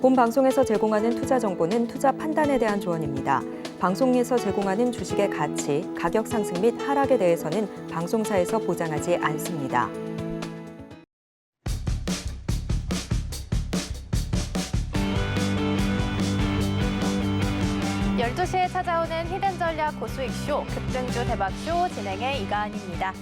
본 방송에서 제공하는 투자 정보는 투자 판단에 대한 조언입니다. 방송에서 제공하는 주식의 가치, 가격 상승 및 하락에 대해서는 방송사에서 보장하지 않습니다. 열두 시에 찾아오는 히든 전략 고수익쇼, 급등주 대박쇼 진행의 이가은입니다.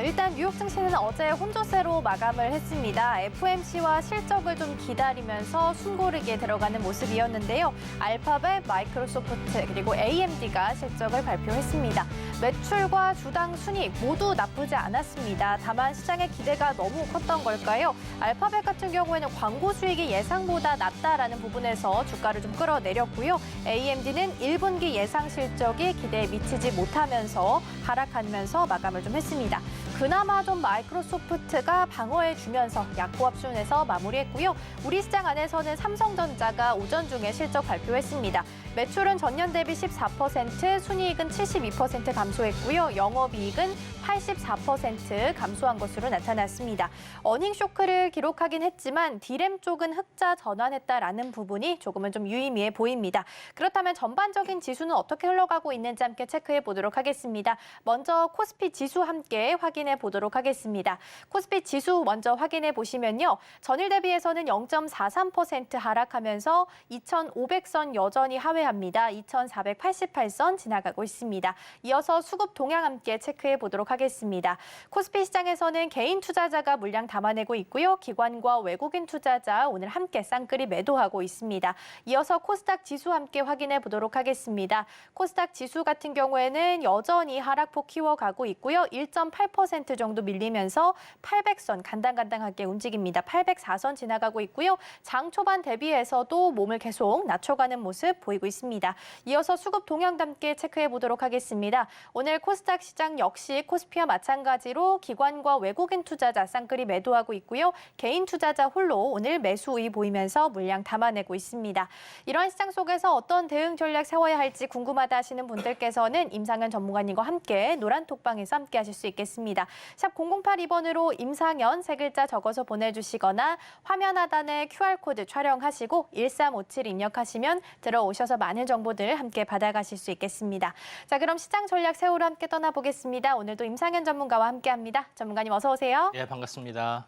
일단 뉴욕 증시는 어제 혼조세로 마감을 했습니다. FOMC와 실적을 좀 기다리면서 숨고르기에 들어가는 모습이었는데요. 알파벳, 마이크로소프트, 그리고 AMD가 실적을 발표했습니다. 매출과 주당 순이익 모두 나쁘지 않았습니다. 다만 시장의 기대가 너무 컸던 걸까요? 알파벳 같은 경우에는 광고 수익이 예상보다 낮다라는 부분에서 주가를 좀 끌어내렸고요. AMD는 1분기 예상 실적이 기대에 미치지 못하면서 하락하면서 마감을 좀 했습니다. 그나마 좀 마이크로소프트가 방어해주면서 약보합 수준에서 마무리했고요. 우리 시장 안에서는 삼성전자가 오전 중에 실적 발표했습니다. 매출은 전년 대비 14%, 순이익은 72% 감소했고요. 영업이익은 84% 감소한 것으로 나타났습니다. 어닝 쇼크를 기록하긴 했지만 디램 쪽은 흑자 전환했다라는 부분이 조금은 좀 유의미해 보입니다. 그렇다면 전반적인 지수는 어떻게 흘러가고 있는지 함께 체크해 보도록 하겠습니다. 먼저 코스피 지수 함께 확인해 보도록 하겠습니다. 코스피 지수 먼저 확인해 보시면요. 전일 대비해서는 0.43% 하락하면서 2,500선 여전히 하회합니다. 2,488선 지나가고 있습니다. 이어서 수급 동향 함께 체크해 보도록 하겠습니다. 코스피 시장에서는 개인 투자자가 물량 담아내고 있고요. 기관과 외국인 투자자 오늘 함께 쌍끌이 매도하고 있습니다. 이어서 코스닥 지수 함께 확인해 보도록 하겠습니다. 코스닥 지수 같은 경우에는 여전히 하락폭 키워가고 있고요. 1.8% 정도 밀리면서 800선 간당간당하게 움직입니다. 804선 지나가고 있고요. 장 초반 대비해서도 몸을 계속 낮춰가는 모습 보이고 있습니다. 이어서 수급 동향 함께 체크해 보도록 하겠습니다. 오늘 코스닥 시장 역시 코스피와 마찬가지로 기관과 외국인 투자자 쌍끌이 매도하고 있고요. 개인 투자자 홀로 오늘 매수의 보이면서 물량 담아내고 있습니다. 이러한 시장 속에서 어떤 대응 전략 세워야 할지 궁금하다 하시는 분들께서는 임상현 전문가님과 함께 노란톡방에서 함께 하실 수 있겠습니다. 샵 0082번으로 임상현 세 글자 적어서 보내주시거나 화면 하단에 QR코드 촬영하시고 1357 입력하시면 들어오셔서 많은 정보들 함께 받아가실 수 있겠습니다. 자, 그럼 시장 전략 세우러 함께 떠나보겠습니다. 오늘도 임상현 전문가와 함께합니다. 전문가님 어서 오세요. 네, 반갑습니다.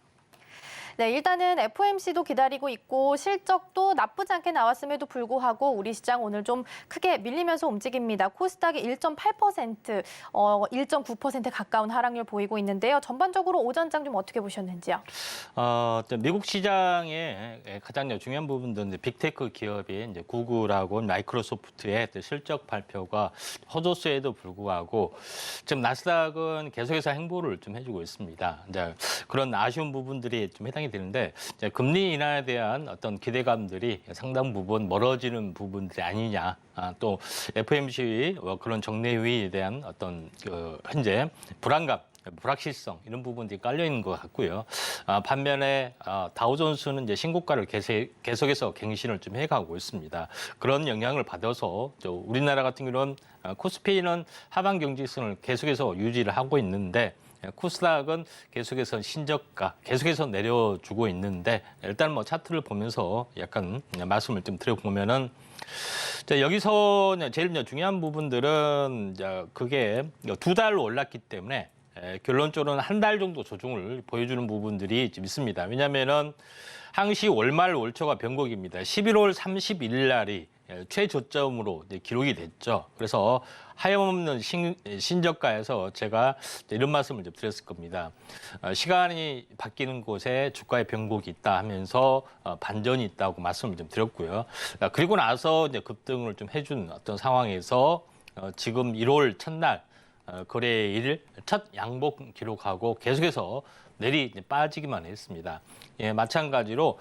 네, 일단은 FOMC도 기다리고 있고 실적도 나쁘지 않게 나왔음에도 불구하고 우리 시장 오늘 좀 크게 밀리면서 움직입니다. 코스닥이 1.8%, 1.9% 가까운 하락률 보이고 있는데요. 전반적으로 오전장 좀 어떻게 보셨는지요? 미국 시장의 가장 중요한 부분들은 빅테크 기업인 이제 구글하고 마이크로소프트의 실적 발표가 호조세에도 불구하고 지금 나스닥은 계속해서 행보를 좀 해주고 있습니다. 이제 그런 아쉬운 부분들이 좀 해당이 되는데 이제 금리 인하에 대한 어떤 기대감들이 상당 부분 멀어지는 부분들이 아니냐. 또 FOMC 그런 정례회의에 대한 어떤 현재 불안감, 불확실성 이런 부분들이 깔려 있는 것 같고요. 반면에 다우존스는 이제 신고가를 계속해서 갱신을 좀 해가고 있습니다. 그런 영향을 받아서 우리나라 같은 경우는 코스피는 하방 경직성을 계속해서 유지를 하고 있는데 코스닥은 계속해서 신저가 계속해서 내려주고 있는데 일단 뭐 차트를 보면서 약간 말씀을 좀 드려보면은 여기서 제일 중요한 부분들은 그게 2달 올랐기 때문에 결론적으로는 한 달 정도 조정을 보여주는 부분들이 좀 있습니다. 왜냐하면은 항시 월말 월초가 변곡입니다. 11월 31일 날이 최저점으로 기록이 됐죠. 그래서 하염없는 신저가에서 제가 이런 말씀을 좀 드렸을 겁니다. 시간이 바뀌는 곳에 주가의 변곡이 있다 하면서 반전이 있다고 말씀을 좀 드렸고요. 그리고 나서 이제 급등을 좀 해준 어떤 상황에서 지금 1월 첫날 거래일 첫 양복 기록하고 계속해서 내리 빠지기만 했습니다. 예, 마찬가지로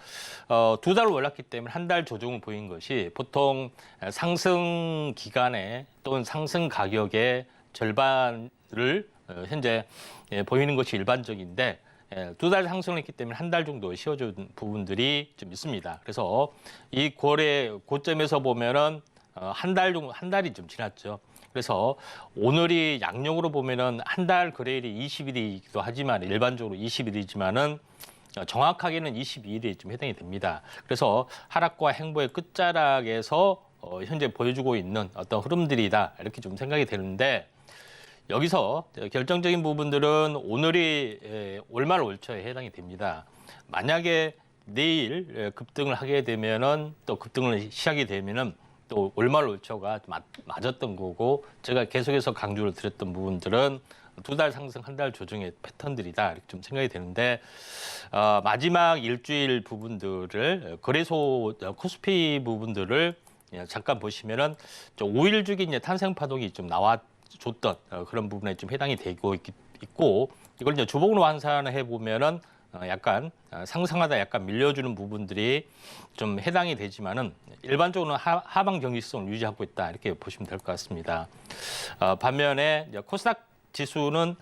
2달 올랐기 때문에 한 달 조정을 보인 것이 보통 상승 기간에 또는 상승 가격의 절반을 현재 보이는 것이 일반적인데 2달 상승을 했기 때문에 한 달 정도 쉬어준 부분들이 좀 있습니다. 그래서 이 거래 고점에서 보면은 한 달이 좀 지났죠. 그래서 오늘이 양력으로 보면은 한 달 거래일이 20일이기도 하지만 일반적으로 20일이지만은 정확하게는 22일이 좀 해당이 됩니다. 그래서 하락과 행보의 끝자락에서 현재 보여주고 있는 어떤 흐름들이다 이렇게 좀 생각이 되는데 여기서 결정적인 부분들은 오늘이 올말 올초에 해당이 됩니다. 만약에 내일 급등을 하게 되면은 또 급등을 시작이 되면은 또 올말 올초가 맞았던 거고 제가 계속해서 강조를 드렸던 부분들은 2달 상승, 1달 조정의 패턴들이다 이렇게 좀 생각이 되는데 마지막 일주일 부분들을 거래소 코스피 부분들을 잠깐 보시면은 5일 주기 이제 탄생 파동이 좀 나와줬던 그런 부분에 좀 해당이 되고 있고 이걸 이제 주봉으로 환산을 해 보면은 약간 상승하다 약간 밀려주는 부분들이 좀 해당이 되지만은 일반적으로는 하방 경직성을 유지하고 있다 이렇게 보시면 될 것 같습니다. 반면에 코스닥 지수는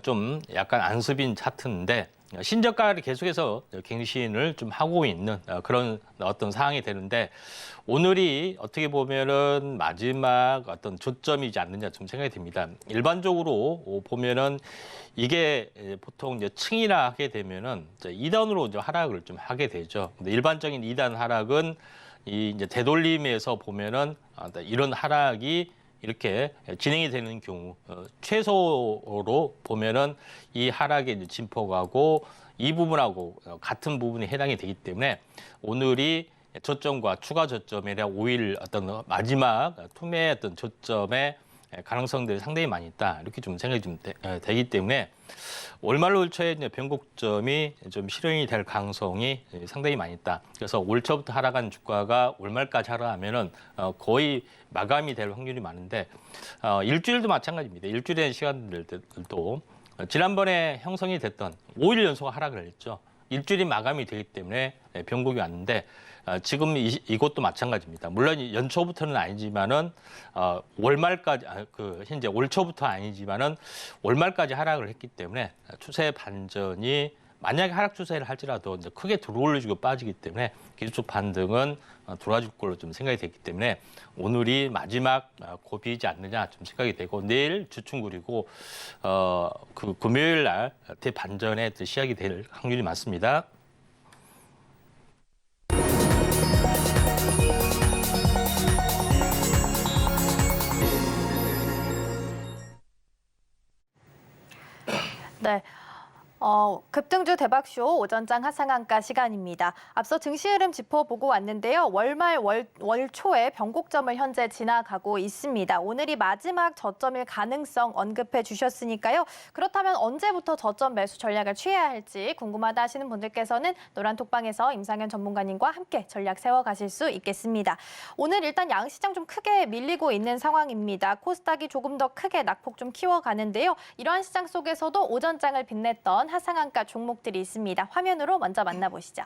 좀 약간 안습인 차트인데 신저가를 계속해서 갱신을 좀 하고 있는 그런 어떤 상황이 되는데 오늘이 어떻게 보면은 마지막 어떤 조점이지 않느냐 좀 생각이 듭니다. 일반적으로 보면은 이게 보통 이제 층이라 하게 되면은 2단으로 이제 하락을 좀 하게 되죠. 근데 일반적인 2단 하락은 이 이제 되돌림에서 보면은 이런 하락이 이렇게 진행이 되는 경우 최소로 보면은 이 하락의 이제 진폭하고 이 부분하고 같은 부분이 해당이 되기 때문에 오늘이 저점과 추가 저점에 대한 5일 어떤 마지막 투매의 어떤 저점의 가능성들이 상당히 많이 있다 이렇게 좀 생각이 좀 되기 때문에 올말 올초에 이제 변곡점이 좀 실현이 될 가능성이 상당히 많이 있다. 그래서 올초부터 하락한 주가가 올말까지 하락하면은 거의 마감이 될 확률이 많은데 일주일도 마찬가지입니다. 일주일에 대한 시간들도 지난번에 형성이 됐던 5일 연속 하락을 했죠. 일주일이 마감이 되기 때문에 변곡이 왔는데 지금 이것도 마찬가지입니다. 물론 연초부터는 아니지만은 월말까지 현재 올초부터 아니지만은 월말까지 하락을 했기 때문에 추세 반전이 만약에 하락 추세를 할지라도 이제 크게 들어올리고 빠지기 때문에 기술적 반등은 돌아줄 걸로 좀 생각이 됐기 때문에 오늘이 마지막 고비이지 않느냐 좀 생각이 되고 내일 주춤구리고 그 금요일 날 대반전의 시작이 될 확률이 많습니다. 네. 급등주 대박쇼 오전장 하상한가 시간입니다. 앞서 증시 흐름 짚어보고 왔는데요. 월말 월초에 변곡점을 현재 지나가고 있습니다. 오늘이 마지막 저점일 가능성 언급해 주셨으니까요. 그렇다면 언제부터 저점 매수 전략을 취해야 할지 궁금하다 하시는 분들께서는 노란톡방에서 임상현 전문가님과 함께 전략 세워가실 수 있겠습니다. 오늘 일단 양시장 좀 크게 밀리고 있는 상황입니다. 코스닥이 조금 더 크게 낙폭 좀 키워가는데요. 이러한 시장 속에서도 오전장을 빛냈던 하상한가 종목들이 있습니다. 화면으로 먼저 만나보시죠.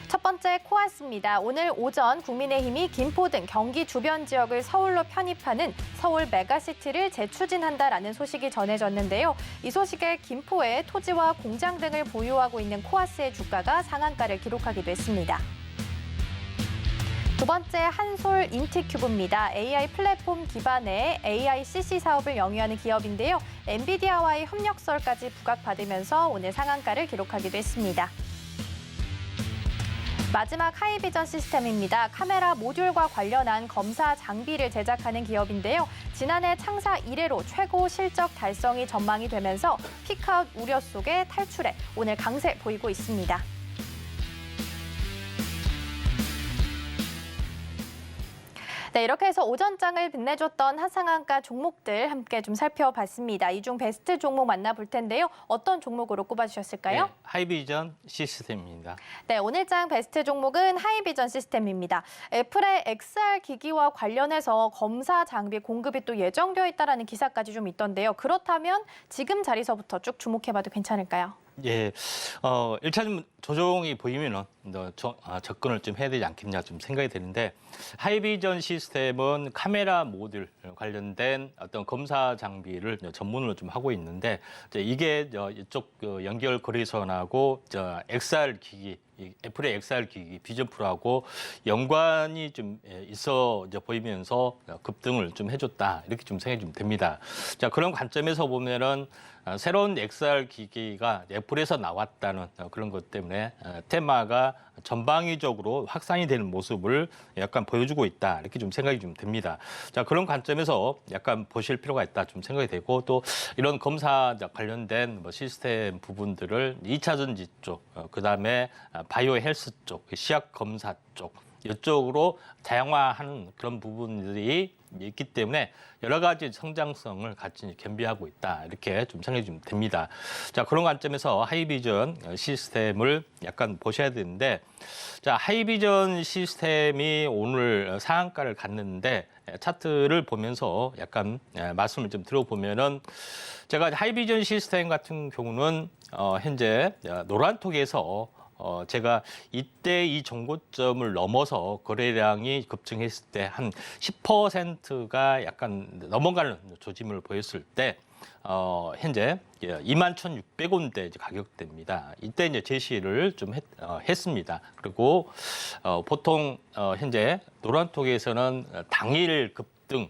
첫 번째 코아스입니다. 오늘 오전 국민의힘이 김포 등 경기 주변 지역을 서울로 편입하는 서울 메가시티를 재추진한다라는 소식이 전해졌는데요. 이 소식에 김포에 토지와 공장 등을 보유하고 있는 코아스의 주가가 상한가를 기록하기도 했습니다. 두 번째 한솔 인티큐브입니다. AI 플랫폼 기반의 AICC 사업을 영위하는 기업인데요. 엔비디아와의 협력설까지 부각받으면서 오늘 상한가를 기록하기도 했습니다. 마지막 하이비전 시스템입니다. 카메라 모듈과 관련한 검사 장비를 제작하는 기업인데요. 지난해 창사 이래로 최고 실적 달성이 전망이 되면서 피크아웃 우려 속에 탈출해 오늘 강세 보이고 있습니다. 네, 이렇게 해서 오전장을 빛내줬던 하상한가 종목들 함께 좀 살펴봤습니다. 이 중 베스트 종목 만나볼 텐데요. 어떤 종목으로 꼽아주셨을까요? 네, 하이비전 시스템입니다. 네, 오늘장 베스트 종목은 하이비전 시스템입니다. 애플의 XR 기기와 관련해서 검사 장비 공급이 또 예정되어 있다는 기사까지 좀 있던데요. 그렇다면 지금 자리서부터 쭉 주목해봐도 괜찮을까요? 예, 1차 조정이 보이면은 접근을 좀 해야 되지 않겠냐 좀 생각이 되는데 하이비전 시스템은 카메라 모듈 관련된 어떤 검사 장비를 전문으로 좀 하고 있는데 이게 이쪽 연결 거래선하고 XR 기기 이 애플의 XR 기기 비전 프로하고 연관이 좀 있어 보이면서 급등을 좀 해줬다 이렇게 좀 생각이 좀 됩니다. 자, 그런 관점에서 보면은 새로운 XR 기기가 애플에서 나왔다는 그런 것 때문에 테마가 전방위적으로 확산이 되는 모습을 약간 보여주고 있다 이렇게 좀 생각이 좀 됩니다. 자, 그런 관점에서 약간 보실 필요가 있다 좀 생각이 되고 또 이런 검사 관련된 뭐 시스템 부분들을 2차 전지 쪽, 그다음에 바이오 헬스 쪽, 시약 검사 쪽 이쪽으로 다양화하는 그런 부분들이 있기 때문에 여러 가지 성장성을 같이 겸비하고 있다 이렇게 좀 생각이 좀 됩니다. 자, 그런 관점에서 하이비전 시스템을 약간 보셔야 되는데, 자, 하이비전 시스템이 오늘 상한가를 갔는데 차트를 보면서 약간 말씀을 좀 들어보면은 제가 하이비전 시스템 같은 경우는 현재 노란톡에서 제가 이때 이 정고점을 넘어서 거래량이 급증했을 때 한 10%가 약간 넘어가는 조짐을 보였을 때 현재 21,600원대 가격대입니다. 이때 이제 제시를 좀 했습니다. 그리고 보통 현재 노란톡에서는 당일 급등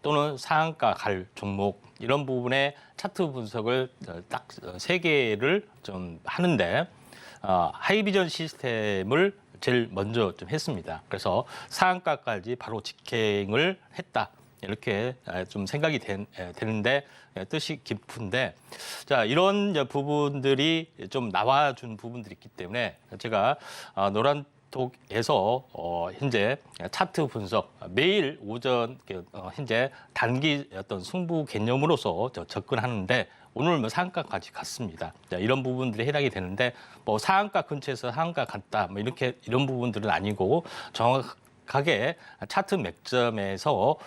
또는 상한가 갈 종목 이런 부분의 차트 분석을 딱 3개를 좀 하는데 하이비전 시스템을 제일 먼저 좀 했습니다. 그래서 상한가까지 바로 직행을 했다. 이렇게 좀 생각이 되는데 뜻이 깊은데, 자, 이런 부분들이 좀 나와준 부분들이 있기 때문에 제가 노란톡에서 현재 차트 분석 매일 오전 현재 단기 어떤 승부 개념으로서 접근하는데 오늘 뭐 상한가까지 갔습니다. 자, 이런 부분들이 해당이 되는데 뭐 상한가 근처에서 상한가 갔다 뭐 이런 부분들은 아니고 정확하게 차트 맥점에서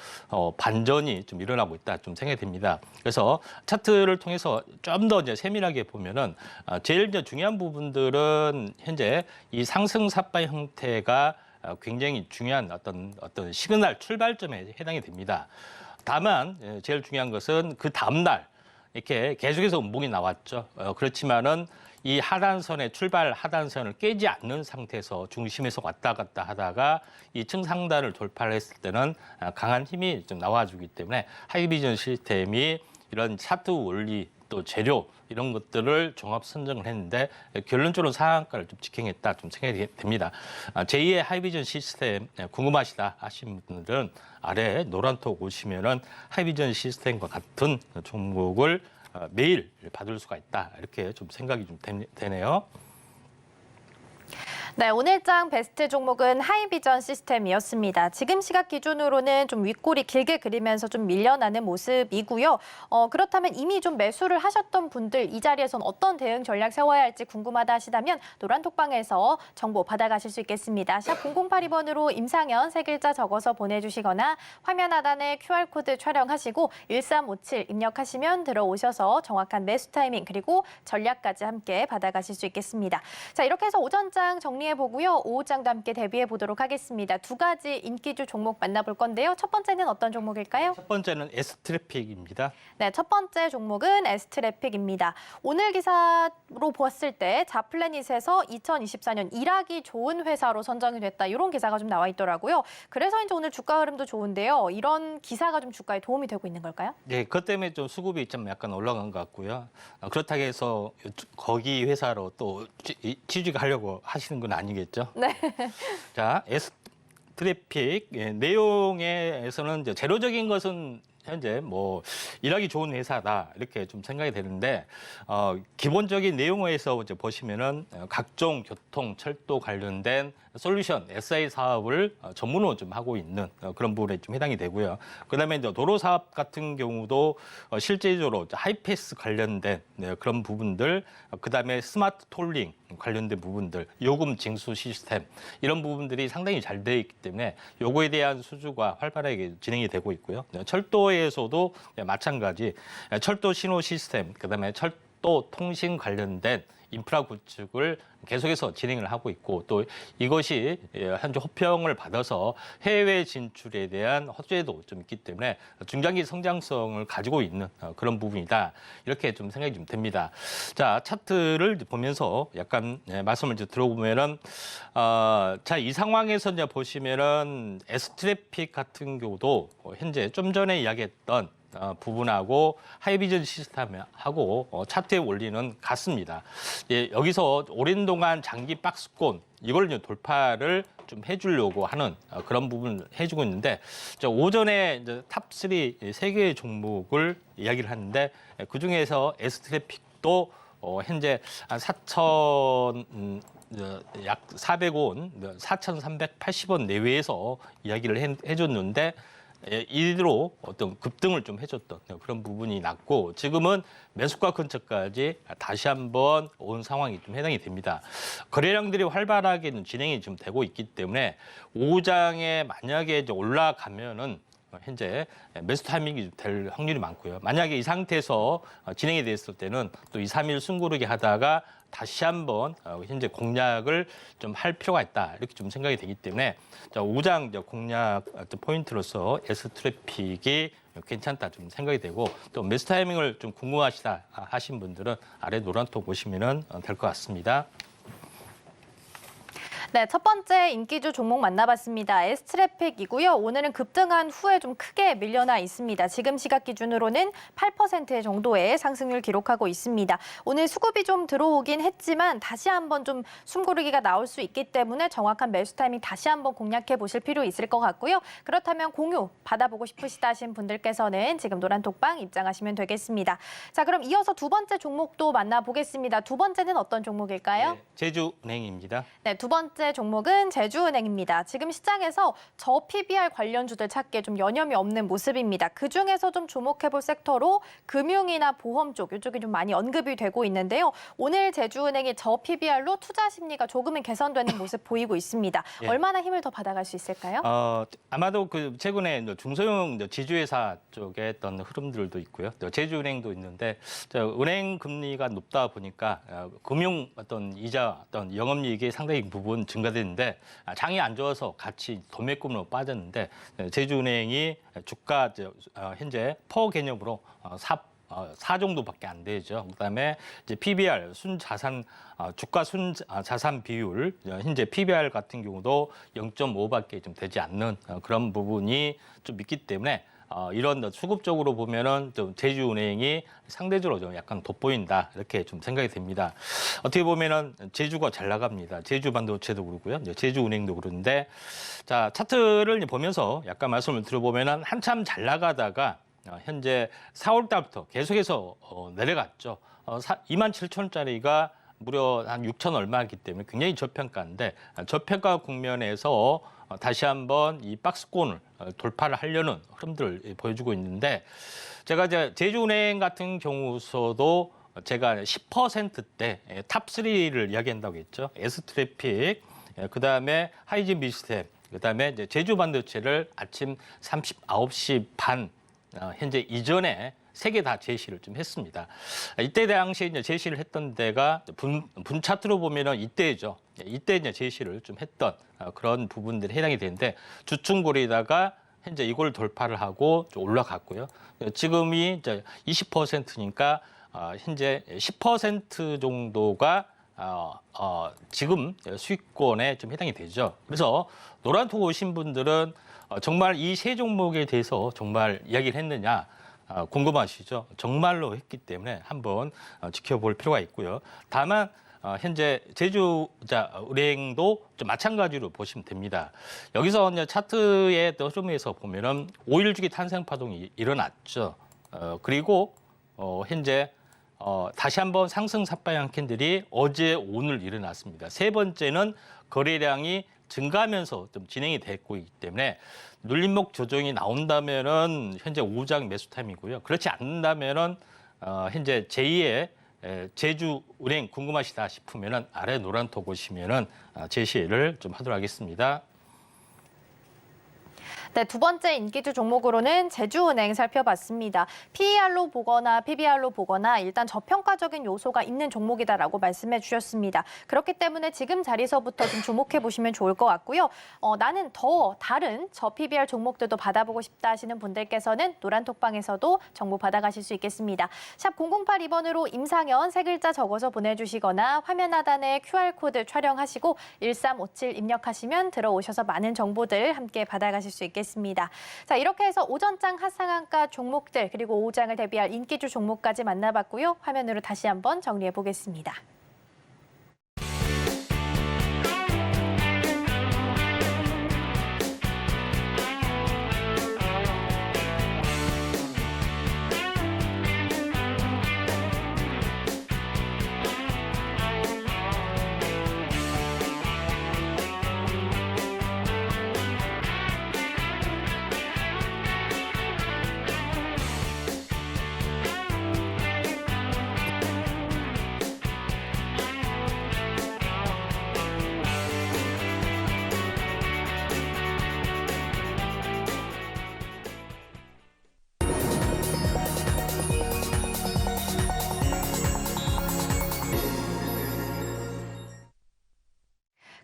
반전이 좀 일어나고 있다 좀 생각이 됩니다. 그래서 차트를 통해서 좀 더 이제 세밀하게 보면은 제일 이제 중요한 부분들은 현재 이 상승 삿발 형태가 굉장히 중요한 어떤 시그널 출발점에 해당이 됩니다. 다만 제일 중요한 것은 그 다음 날 이렇게 계속해서 음봉이 나왔죠. 그렇지만은 이 하단선의 출발 하단선을 깨지 않는 상태에서 중심에서 왔다 갔다 하다가 이 층상단을 돌파를 했을 때는 강한 힘이 좀 나와주기 때문에 하이비전 시스템이 이런 차트 원리 또 재료 이런 것들을 종합 선정을 했는데 결론적으로 상한가를 좀 직행했다 좀 생각이 됩니다. 제2의 하이비전 시스템 궁금하시다 하신 분들은 아래 노란톡 오시면은 하이비전 시스템과 같은 종목을 매일 받을 수가 있다 이렇게 좀 생각이 좀 되네요. 네, 오늘장 베스트 종목은 하이비전 시스템이었습니다. 지금 시각 기준으로는 좀 윗골이 길게 그리면서 좀 밀려나는 모습이고요. 그렇다면 이미 좀 매수를 하셨던 분들 이 자리에선 어떤 대응 전략 세워야 할지 궁금하다 하시다면 노란톡방에서 정보 받아가실 수 있겠습니다. 샵 0082번으로 임상현 3글자 적어서 보내주시거나 화면 하단에 QR코드 촬영하시고 1357 입력하시면 들어오셔서 정확한 매수 타이밍 그리고 전략까지 함께 받아가실 수 있겠습니다. 자, 이렇게 해서 오전장 정리해보고요. 오후장도 함께 대비해보도록 하겠습니다. 2가지 인기주 종목 만나볼 건데요. 첫 번째는 어떤 종목일까요? 첫 번째는 S트래픽입니다. 네, 첫 번째 종목은 S트래픽입니다. 오늘 기사로 보았을 때 자플래닛에서 2024년 일하기 좋은 회사로 선정이 됐다. 이런 기사가 좀 나와 있더라고요. 그래서인지 오늘 주가 흐름도 좋은데요. 이런 기사가 좀 주가에 도움이 되고 있는 걸까요? 네, 그것 때문에 좀 수급이 좀 약간 올라간 것 같고요. 그렇다고 해서 거기 회사로 또 취직하려고 하시는 건 아니겠죠? 네. 자, S트래픽 내용에서는 이제 재료적인 것은 현재 뭐 일하기 좋은 회사다 이렇게 좀 생각이 되는데 기본적인 내용에서 이제 보시면은 각종 교통, 철도 관련된 솔루션 SI 사업을 전문으로 좀 하고 있는 그런 부분에 좀 해당이 되고요. 그다음에 이제 도로 사업 같은 경우도 실제적으로 하이패스 관련된 그런 부분들, 그다음에 스마트 톨링 관련된 부분들, 요금 징수 시스템 이런 부분들이 상당히 잘 되어 있기 때문에 요거에 대한 수주가 활발하게 진행이 되고 있고요. 철도에서도 마찬가지 철도 신호 시스템, 그다음에 또 통신 관련된 인프라 구축을 계속해서 진행을 하고 있고 또 이것이 현재 호평을 받아서 해외 진출에 대한 호재도 좀 있기 때문에 중장기 성장성을 가지고 있는 그런 부분이다. 이렇게 좀 생각이 좀 됩니다. 자, 차트를 보면서 약간 말씀을 이제 들어보면은 자, 이 상황에서 이제 보시면은 S트래픽 같은 경우도 현재 좀 전에 이야기했던 부분하고 하이비전 시스템하고 차트의 원리는 같습니다. 예, 여기서 오랜 동안 장기 박스권 이걸 이제 돌파를 좀 해주려고 하는 그런 부분을 해주고 있는데 오전에 이제 탑3 세 개의 종목을 이야기를 하는데 그 중에서 S트래픽도 현재 한 4천 약 400원, 4,380원 내외에서 이야기를 해줬는데 이대로 어떤 급등을 좀 해줬던 그런 부분이 났고 지금은 매수가 근처까지 다시 한번 온 상황이 좀 해당이 됩니다. 거래량들이 활발하게 진행이 좀 되고 있기 때문에 오장에 만약에 이제 올라가면은 현재 매수 타이밍이 될 확률이 많고요. 만약에 이 상태에서 진행이 됐을 때는 또 2, 3일 숨고르기 하다가 다시 한번 현재 공략을 좀 할 필요가 있다. 이렇게 좀 생각이 되기 때문에 오장 공략 포인트로서 S트래픽이 괜찮다 좀 생각이 되고 또 매수 타이밍을 좀 궁금하시다 하신 분들은 아래 노란톡 보시면 될 것 같습니다. 네, 첫 번째 인기주 종목 만나봤습니다. S트래픽이고요. 오늘은 급등한 후에 좀 크게 밀려나 있습니다. 지금 시각 기준으로는 8% 정도의 상승률 기록하고 있습니다. 오늘 수급이 좀 들어오긴 했지만 다시 한번 좀 숨고르기가 나올 수 있기 때문에 정확한 매수 타이밍 다시 한번 공략해 보실 필요 있을 것 같고요. 그렇다면 공유 받아보고 싶으시다 하신 분들께서는 지금 노란톡방 입장하시면 되겠습니다. 자, 그럼 이어서 두 번째 종목도 만나보겠습니다. 두 번째는 어떤 종목일까요? 네, 제주은행입니다. 네, 두 번째 종목은 제주은행입니다. 지금 시장에서 저 PBR 관련주들 찾기에 좀 여념이 없는 모습입니다. 그중에서 좀 주목해볼 섹터로 금융이나 보험 쪽, 이쪽이 좀 많이 언급이 되고 있는데요. 오늘 제주은행이 저 PBR로 투자 심리가 조금은 개선되는 모습 보이고 있습니다. 예. 얼마나 힘을 더 받아갈 수 있을까요? 아마도 그 최근에 중소형 지주회사 쪽에 어떤 흐름들도 있고요. 또 제주은행도 있는데 은행 금리가 높다 보니까 금융 어떤 이자 어떤 영업이익이 상당히 부분 증가됐는데 장이 안 좋아서 같이 도매금으로 빠졌는데 제주은행이 주가 현재 퍼 개념으로 4 정도밖에 안 되죠. 그다음에 이제 PBR 순자산 주가 순자산 비율 현재 PBR 같은 경우도 0.5밖에 좀 되지 않는 그런 부분이 좀 있기 때문에 이런 수급적으로 보면은 좀 제주은행이 상대적으로 좀 약간 돋보인다 이렇게 좀 생각이 됩니다. 어떻게 보면은 제주가 잘 나갑니다. 제주반도체도 그렇고요, 제주은행도 그런데 자 차트를 보면서 약간 말씀을 들어보면은 한참 잘 나가다가 현재 4월 달부터 계속해서 내려갔죠. 27,000원짜리가 무려 한 6천 얼마이기 때문에 굉장히 저평가인데 저평가 국면에서 다시 한번 이 박스권을 돌파를 하려는 흐름들을 보여주고 있는데 제가 이제 제주은행 같은 경우서도 제가 10%대 탑3를 이야기한다고 했죠. S트래픽, 그다음에 하이진 비스템, 그다음에 이제 제주반도체를 아침 9시 반 현재 이전에 세 개 다 제시를 좀 했습니다. 이때 당시에 이제 제시를 했던 데가 분 차트로 보면은 이때죠. 이때 이제 제시를 좀 했던 그런 부분들이 해당이 되는데 주춤거리다가 현재 이걸 돌파를 하고 좀 올라갔고요. 지금이 이제 20%니까 현재 10% 정도가 지금 수익권에 좀 해당이 되죠. 그래서 노란톡 오신 분들은 정말 이 세 종목에 대해서 정말 이야기를 했느냐 궁금하시죠? 정말로 했기 때문에 한번 지켜볼 필요가 있고요. 다만 현재 제주은행도 좀 마찬가지로 보시면 됩니다. 여기서 이제 차트의 흐름에서 보면은 5일 주기 탄생 파동이 일어났죠. 그리고 현재 다시 한번 상승 삿방향 캔들이 어제 오늘 일어났습니다. 세 번째는 거래량이 증가하면서 좀 진행이 됐고 있기 때문에 눌림목 조정이 나온다면은 현재 5장 매수 타임이고요. 그렇지 않는다면은 현재 제2의 제주은행 궁금하시다 싶으면은 아래 노란톡 보시면은 제시를 좀 하도록 하겠습니다. 네, 두 번째 인기주 종목으로는 제주은행 살펴봤습니다. PER로 보거나 PBR로 보거나 일단 저평가적인 요소가 있는 종목이다라고 말씀해 주셨습니다. 그렇기 때문에 지금 자리서부터 좀 주목해 보시면 좋을 것 같고요. 나는 더 다른 저PBR 종목들도 받아보고 싶다 하시는 분들께서는 노란톡방에서도 정보 받아가실 수 있겠습니다. 샵 0082번으로 임상현 세 글자 적어서 보내주시거나 화면 하단에 QR코드 촬영하시고 1357 입력하시면 들어오셔서 많은 정보들 함께 받아가실 수 있겠습니다. 자, 이렇게 해서 오전장 핫상한가 종목들 그리고 오후장을 대비할 인기주 종목까지 만나봤고요. 화면으로 다시 한번 정리해 보겠습니다.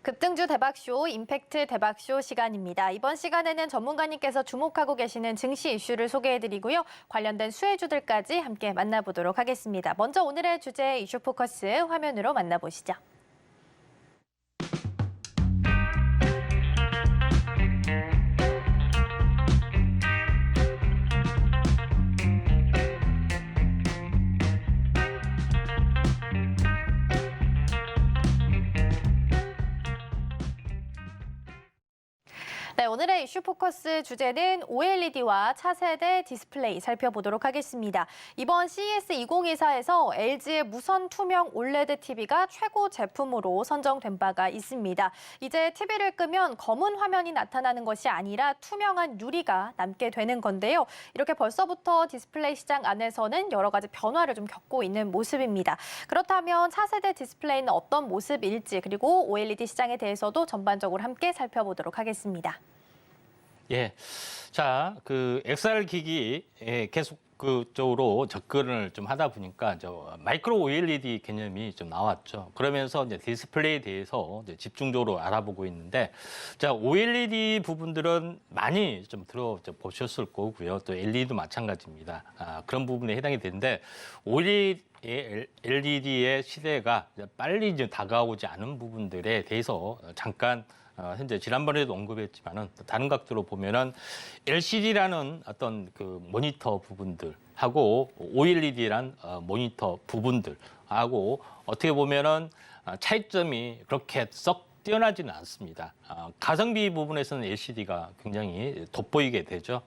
급등주 대박쇼, 임팩트 대박쇼 시간입니다. 이번 시간에는 전문가님께서 주목하고 계시는 증시 이슈를 소개해드리고요. 관련된 수혜주들까지 함께 만나보도록 하겠습니다. 먼저 오늘의 주제 이슈 포커스 화면으로 만나보시죠. 네, 오늘의 이슈 포커스 주제는 OLED와 차세대 디스플레이 살펴보도록 하겠습니다. 이번 CES 2024에서 LG의 무선 투명 OLED TV가 최고 제품으로 선정된 바가 있습니다. 이제 TV를 끄면 검은 화면이 나타나는 것이 아니라 투명한 유리가 남게 되는 건데요. 이렇게 벌써부터 디스플레이 시장 안에서는 여러 가지 변화를 좀 겪고 있는 모습입니다. 그렇다면 차세대 디스플레이는 어떤 모습일지 그리고 OLED 시장에 대해서도 전반적으로 함께 살펴보도록 하겠습니다. 예. 자, 그 XR 기기에 계속 그쪽으로 접근을 좀 하다 보니까 마이크로 OLED 개념이 좀 나왔죠. 그러면서 이제 디스플레이에 대해서 이제 집중적으로 알아보고 있는데, 자, OLED 부분들은 많이 좀 들어보셨을 거고요. 또 LED도 마찬가지입니다. 그런 부분에 해당이 되는데, OLED의 시대가 빨리 이제 다가오지 않은 부분들에 대해서 잠깐 현재 지난번에도 언급했지만은 다른 각도로 보면은 LCD라는 어떤 그 모니터 부분들하고 OLED란 모니터 부분들하고 어떻게 보면은 차이점이 그렇게 썩 뛰어나지는 않습니다. 가성비 부분에서는 LCD가 굉장히 돋보이게 되죠.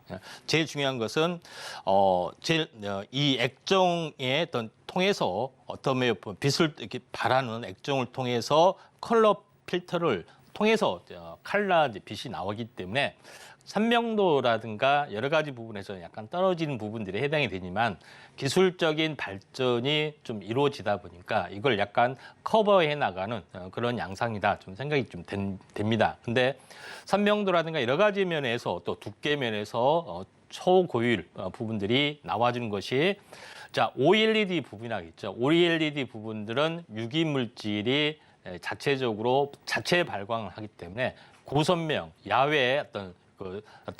제일 중요한 것은 이 액정의 어떤 통해서 어떤 빛을 이렇게 발하는 액정을 통해서 컬러 필터를 통해서 칼라 빛이 나오기 때문에 선명도라든가 여러 가지 부분에서 약간 떨어지는 부분들이 해당이 되지만 기술적인 발전이 좀 이루어지다 보니까 이걸 약간 커버해 나가는 그런 양상이다 좀 생각이 좀 됩니다. 근데 선명도라든가 여러 가지 면에서 또 두께 면에서 초고율 부분들이 나와주는 것이 자 OLED 부분이겠죠. OLED 부분들은 유기 물질이 자체적으로 자체 발광을 하기 때문에 고선명, 야외의 어떤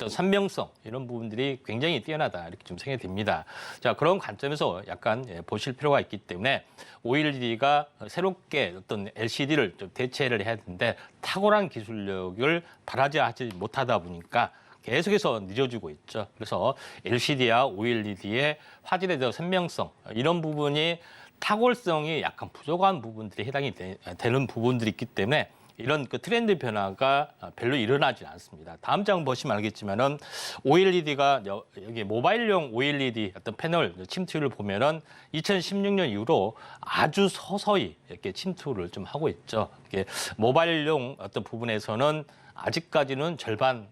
선명성 이런 부분들이 굉장히 뛰어나다 이렇게 좀 생각이 됩니다. 자 그런 관점에서 약간 보실 필요가 있기 때문에 OLED가 새롭게 어떤 LCD를 좀 대체를 해야 되는데 탁월한 기술력을 발휘하지 못하다 보니까 계속해서 늦어지고 있죠. 그래서 LCD와 OLED의 화질에 대한 선명성 이런 부분이 탁월성이 약간 부족한 부분들이 해당이 되는 부분들이 있기 때문에 이런 그 트렌드 변화가 별로 일어나지 않습니다. 다음 장 보시면 알겠지만은 OLED가 여기 모바일용 OLED 어떤 패널 침투를 보면은 2016년 이후로 아주 서서히 이렇게 침투를 좀 하고 있죠. 이게 모바일용 어떤 부분에서는 아직까지는 절반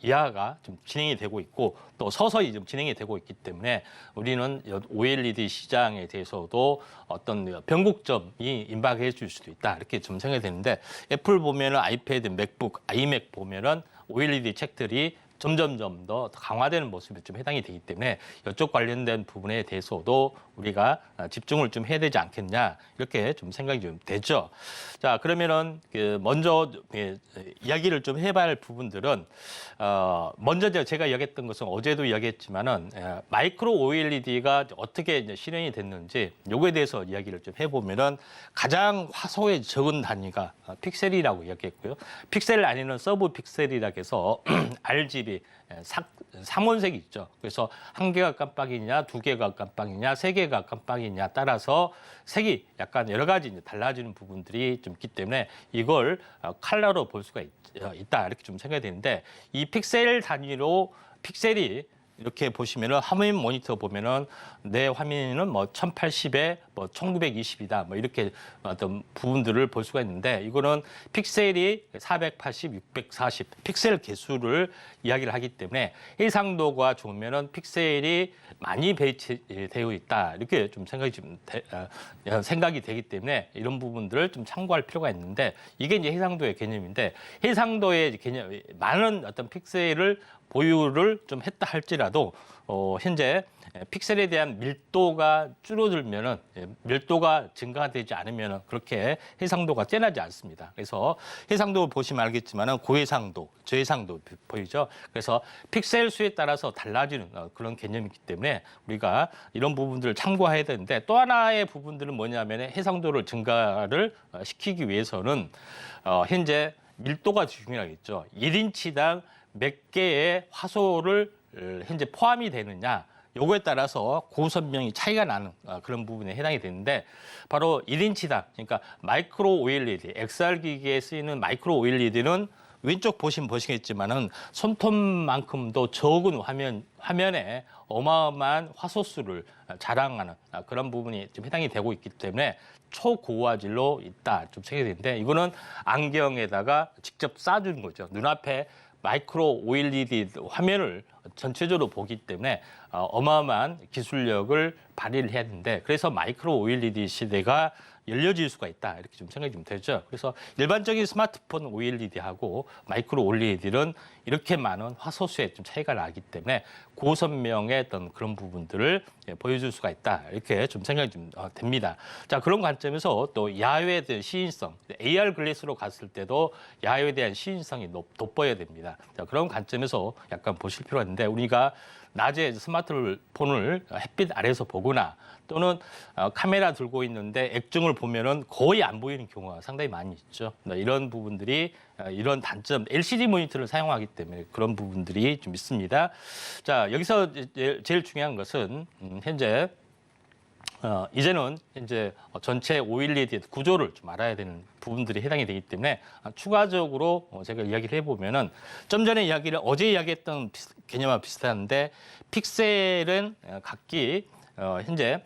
이하가 좀 진행이 되고 있고 또 서서히 좀 진행이 되고 있기 때문에 우리는 OLED 시장에 대해서도 어떤 변곡점이 임박해 줄 수도 있다 이렇게 좀 생각이 되는데 애플 보면은 아이패드, 맥북, 아이맥 보면은 OLED 책들이 점점점 더 강화되는 모습이 좀 해당이 되기 때문에 이쪽 관련된 부분에 대해서도 우리가 집중을 좀 해야 되지 않겠냐 이렇게 좀 생각이 좀 되죠. 자, 그러면은 먼저 이야기를 좀 해봐야 할 부분들은 먼저 제가 이야기했던 것은 어제도 이야기했지만은 마이크로 OLED가 어떻게 이제 실현이 됐는지 요거에 대해서 이야기를 좀 해보면은 가장 화소에 적은 단위가 픽셀이라고 이야기했고요. 픽셀 안에는 서브 픽셀이라고 해서 RGB 삼원색이 있죠. 그래서 한 개가 깜빡이냐, 두 개가 깜빡이냐, 세 개가 깜빡이냐 따라서 색이 약간 여러 가지 이제 달라지는 부분들이 좀 있기 때문에 이걸 컬러로 볼 수가 있다 이렇게 좀 생각이 되는데 이 픽셀 단위로 픽셀이 이렇게 보시면은 화면 모니터 보면은 내 화면은 뭐 1080에 뭐 1920이다 뭐 이렇게 어떤 부분들을 볼 수가 있는데 이거는 픽셀이 480, 640 픽셀 개수를 이야기를 하기 때문에 해상도가 좋으면은 픽셀이 많이 배치되어 있다 이렇게 좀 생각이 되기 때문에 이런 부분들을 좀 참고할 필요가 있는데 이게 이제 해상도의 개념인데 해상도의 개념 많은 어떤 픽셀을 보유를 좀 했다 할지라도 현재 픽셀에 대한 밀도가 줄어들면은 밀도가 증가되지 않으면은 그렇게 해상도가 쨍하지 않습니다. 그래서 해상도 보시면 알겠지만은 고해상도, 저해상도 보이죠. 그래서 픽셀 수에 따라서 달라지는 그런 개념이기 때문에 우리가 이런 부분들을 참고해야 되는데 또 하나의 부분들은 뭐냐면 해상도를 증가를 시키기 위해서는 현재 밀도가 중요하겠죠. 1인치당 몇 개의 화소를 현재 포함이 되느냐 요거에 따라서 고선명이 차이가 나는 그런 부분에 해당이 되는데 바로 1인치당 그러니까 마이크로 OLED XR 기기에 쓰이는 마이크로 OLED는 왼쪽 보시겠지만은 손톱만큼도 적은 화면에 어마어마한 화소수를 자랑하는 그런 부분이 좀 해당이 되고 있기 때문에 초고화질로 있다 좀 생각이 되는데 이거는 안경에다가 직접 쏴주는 거죠. 눈앞에 마이크로 OLED 화면을 전체적으로 보기 때문에 어마어마한 기술력을 발휘를 해야 되는데 그래서 마이크로 OLED 시대가 열려질 수가 있다 이렇게 좀 생각이 좀 되죠. 그래서 일반적인 스마트폰 OLED하고 마이크로 OLED는 이렇게 많은 화소수에 좀 차이가 나기 때문에 고선명의 어떤 그런 부분들을 보여줄 수가 있다 이렇게 좀 생각이 좀 됩니다. 자, 그런 관점에서 또 야외에 대한 시인성, AR 글래스로 갔을 때도 야외에 대한 시인성이 돋보여야 됩니다. 자, 그런 관점에서 약간 보실 필요가 있는데 우리가 낮에 스마트폰을 햇빛 아래에서 보거나 또는 카메라 들고 있는데 액정을 보면은 거의 안 보이는 경우가 상당히 많이 있죠. 이런 부분들이 이런 단점, LCD 모니터를 사용하기 때문에 그런 부분들이 좀 있습니다. 자, 여기서 제일 중요한 것은 현재 이제는 이제 전체 OLED 구조를 좀 알아야 되는 부분들이 해당이 되기 때문에 추가적으로 제가 이야기를 해보면은 좀 전에 어제 이야기했던 개념과 비슷한데 픽셀은 각기 현재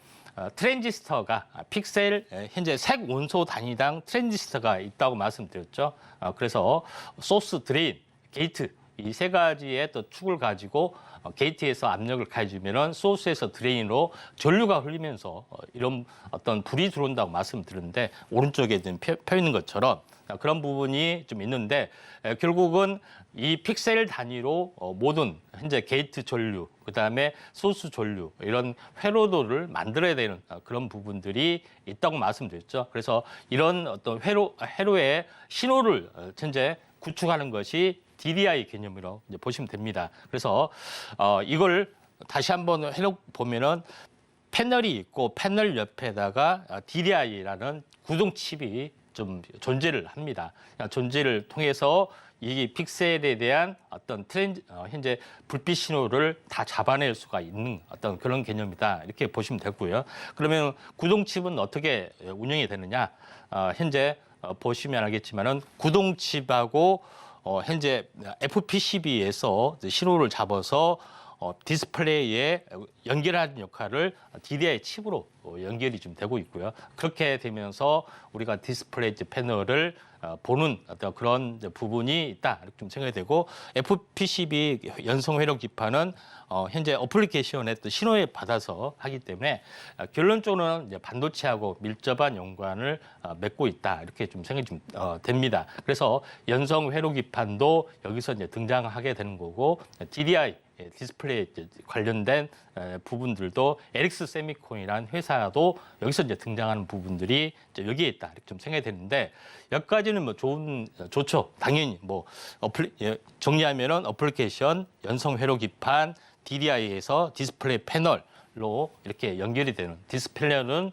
트랜지스터가 픽셀 현재 색 원소 단위당 트랜지스터가 있다고 말씀드렸죠. 그래서 소스, 드레인, 게이트 이 세 가지의 또 축을 가지고 게이트에서 압력을 가해주면은 소스에서 드레인으로 전류가 흘리면서 이런 어떤 불이 들어온다고 말씀드렸는데 오른쪽에 지금 펴 있는 것처럼 그런 부분이 좀 있는데 결국은 이 픽셀 단위로 모든 현재 게이트 전류, 그다음에 소스 전류 이런 회로도를 만들어야 되는 그런 부분들이 있다고 말씀드렸죠. 그래서 이런 어떤 회로의 신호를 현재 구축하는 것이 DDI 개념으로 이제 보시면 됩니다. 그래서 이걸 다시 한번 해보면은 패널이 있고 패널 옆에다가 DDI라는 구동 칩이 좀 존재를 합니다. 존재를 통해서 이 픽셀에 대한 어떤 현재 불빛 신호를 다 잡아낼 수가 있는 어떤 그런 개념이다. 이렇게 보시면 되고요. 그러면 구동칩은 어떻게 운영이 되느냐? 현재 보시면 알겠지만은 구동칩하고 현재 FPCB에서 신호를 잡아서 디스플레이에 연결하는 역할을 DDI 칩으로 연결이 좀 되고 있고요. 그렇게 되면서 우리가 디스플레이 패널을 보는 어떤 그런 부분이 있다 이렇게 좀 생각이 되고 FPCB 연성 회로 기판은 현재 어플리케이션에 또 신호에 받아서 하기 때문에 결론적으로는 이제 반도체하고 밀접한 연관을 맺고 있다 이렇게 좀 생각이 좀 됩니다. 그래서 연성 회로 기판도 여기서 이제 등장하게 되는 거고 DDI 디스플레이 관련된 부분들도 에릭스 세미콘이라는 회사도 여기서 이제 등장하는 부분들이 이제 여기에 있다 이렇게 좀 생각이 되는데 여기까지는 뭐 좋죠. 당연히 뭐 정리하면은 어플리케이션, 연성 회로 기판, DDI에서 디스플레이 패널로 이렇게 연결이 되는 디스플레이는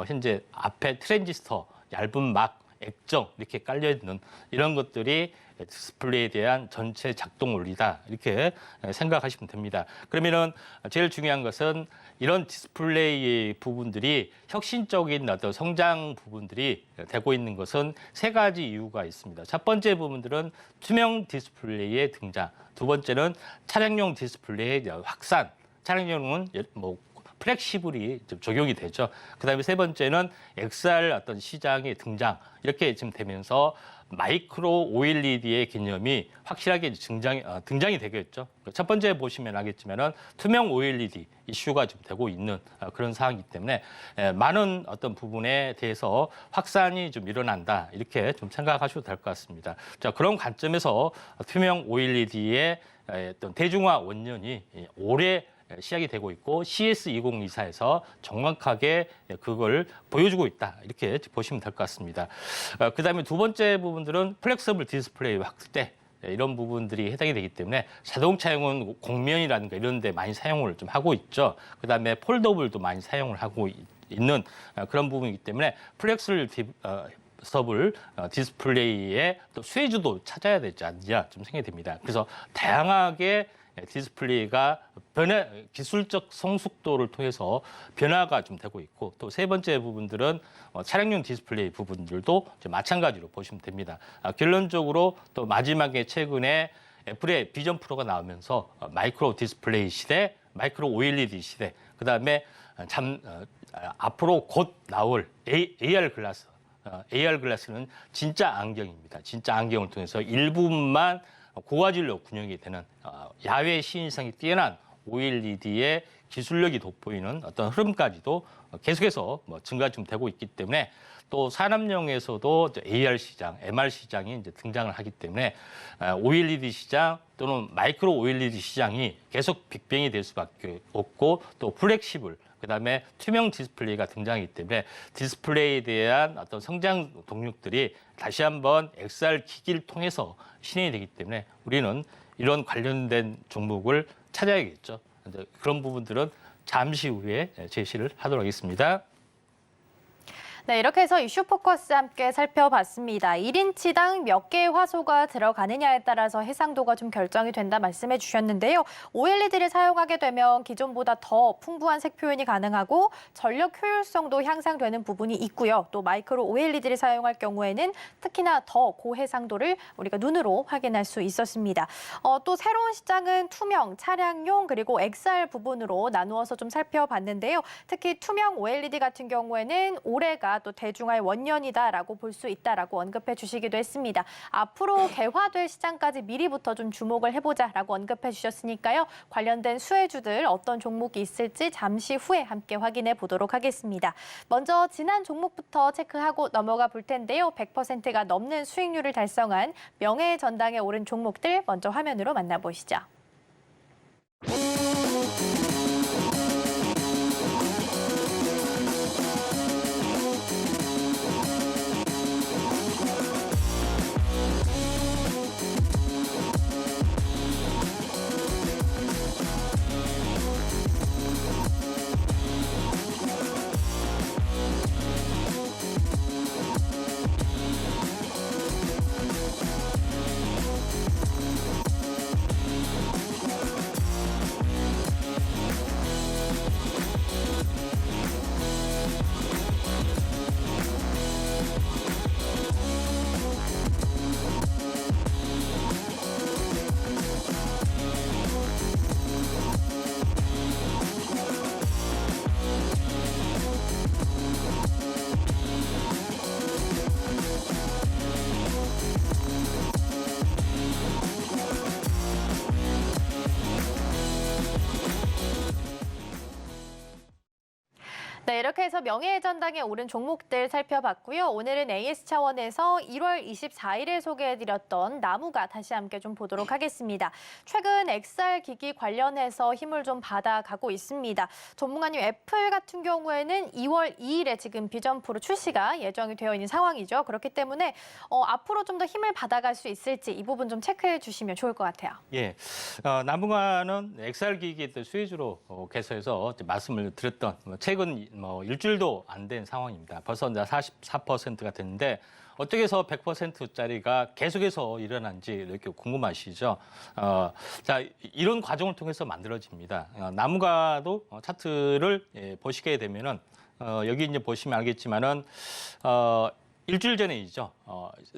현재 앞에 트랜지스터, 얇은 막, 액정 이렇게 깔려 있는 이런 것들이 디스플레이에 대한 전체 작동 원리다 이렇게 생각하시면 됩니다. 그러면은 제일 중요한 것은 이런 디스플레이 부분들이 혁신적인 어떤 성장 부분들이 되고 있는 것은 세 가지 이유가 있습니다. 첫 번째 부분들은 투명 디스플레이의 등장, 두 번째는 차량용 디스플레이의 확산, 차량용은 뭐 플렉시블이 좀 적용이 되죠. 그다음에 세 번째는 XR 어떤 시장의 등장 이렇게 지금 되면서 마이크로 OLED의 개념이 확실하게 등장이 되겠죠. 첫 번째 보시면 알겠지만은 투명 OLED 이슈가 좀 되고 있는 그런 상황이기 때문에 많은 어떤 부분에 대해서 확산이 좀 일어난다 이렇게 좀 생각하셔도 될 것 같습니다. 자, 그런 관점에서 투명 OLED의 어떤 대중화 원년이 올해 시작이 되고 있고 CS2024에서 정확하게 그걸 보여주고 있다 이렇게 보시면 될 것 같습니다. 그다음에 두 번째 부분들은 플렉서블 디스플레이 확대 이런 부분들이 해당이 되기 때문에 자동차용은 공면이라든가 이런 데 많이 사용을 좀 하고 있죠. 그다음에 폴더블도 많이 사용을 하고 있는 그런 부분이기 때문에 플렉서블 디스플레이의 또 수혜주도 찾아야 되지 않냐 좀 생각이 됩니다. 그래서 다양하게 디스플레이가 기술적 성숙도를 통해서 변화가 좀 되고 있고 또 세 번째 부분들은 차량용 디스플레이 부분들도 마찬가지로 보시면 됩니다. 결론적으로 또 마지막에 최근에 애플의 비전 프로가 나오면서 마이크로 디스플레이 시대, 마이크로 OLED 시대, 그다음에 앞으로 곧 나올 AR 글라스, AR 글라스는 진짜 안경입니다. 진짜 안경을 통해서 일부분만 고화질로 군용이 되는 야외 시인성이 뛰어난 OLED의 기술력이 돋보이는 어떤 흐름까지도 계속해서 증가 좀 되고 있기 때문에 또 산업용에서도 AR 시장, MR 시장이 이제 등장을 하기 때문에 OLED 시장 또는 마이크로 OLED 시장이 계속 빅뱅이 될 수밖에 없고 또 플렉시블 그다음에 투명 디스플레이가 등장하기 때문에 디스플레이에 대한 어떤 성장 동력들이 다시 한번 XR 기기를 통해서 실현이 되기 때문에 우리는 이런 관련된 종목을 찾아야겠죠. 그런 부분들은 잠시 후에 제시를 하도록 하겠습니다. 네, 이렇게 해서 이슈 포커스 함께 살펴봤습니다. 1인치당 몇 개의 화소가 들어가느냐에 따라서 해상도가 좀 결정이 된다 말씀해 주셨는데요. OLED를 사용하게 되면 기존보다 더 풍부한 색 표현이 가능하고 전력 효율성도 향상되는 부분이 있고요. 또 마이크로 OLED를 사용할 경우에는 특히나 더 고해상도를 우리가 눈으로 확인할 수 있었습니다. 또 새로운 시장은 투명, 차량용 그리고 XR 부분으로 나누어서 좀 살펴봤는데요. 특히 투명 OLED 같은 경우에는 올해가 또 대중화의 원년이다라고 볼 수 있다라고 언급해 주시기도 했습니다. 앞으로 개화될 시장까지 미리부터 좀 주목을 해보자라고 언급해 주셨으니까요. 관련된 수혜주들 어떤 종목이 있을지 잠시 후에 함께 확인해 보도록 하겠습니다. 먼저 지난 종목부터 체크하고 넘어가 볼 텐데요. 100%가 넘는 수익률을 달성한 명예의 전당에 오른 종목들 먼저 화면으로 만나보시죠. 네, 이렇게 해서 명예의 전당에 오른 종목들 살펴봤고요. 오늘은 AS 차원에서 1월 24일에 소개해드렸던 나무가 다시 함께 좀 보도록 하겠습니다. 최근 XR 기기 관련해서 힘을 좀 받아가고 있습니다. 전문가님, 애플 같은 경우에는 2월 2일에 지금 비전 프로 출시가 예정이 되어 있는 상황이죠. 그렇기 때문에 앞으로 좀 더 힘을 받아갈 수 있을지 이 부분 좀 체크해 주시면 좋을 것 같아요. 예, 나무가는 XR 기기 수혜주로 계속해서 말씀을 드렸던 최근 일주일도 안 된 상황입니다. 벌써 이제 44%가 됐는데 어떻게 해서 100%짜리가 계속해서 일어난지 이렇게 궁금하시죠? 자, 이런 과정을 통해서 만들어집니다. 나무가도 차트를 보시게 되면은 여기 이제 보시면 알겠지만은 일주일 전에이죠.